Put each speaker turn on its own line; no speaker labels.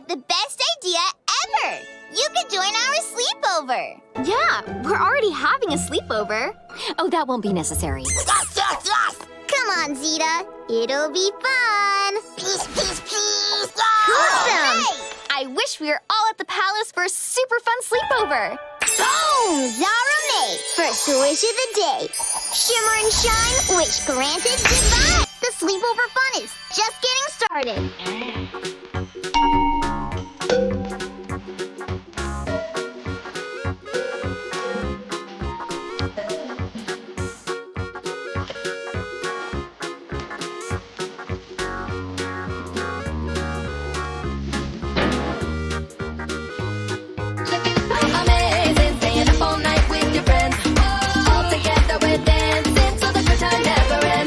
like the best idea ever! You could join our sleepover!
Yeah, we're already having a sleepover. Oh, that won't be necessary.
Yes! Come on, Zeta. It'll be fun! Peace!
Awesome! I wish we were all at the palace for a super fun sleepover.
Boom! Zahramay! First wish of the day. Shimmer and shine, wish granted, goodbye! The sleepover fun is just getting started.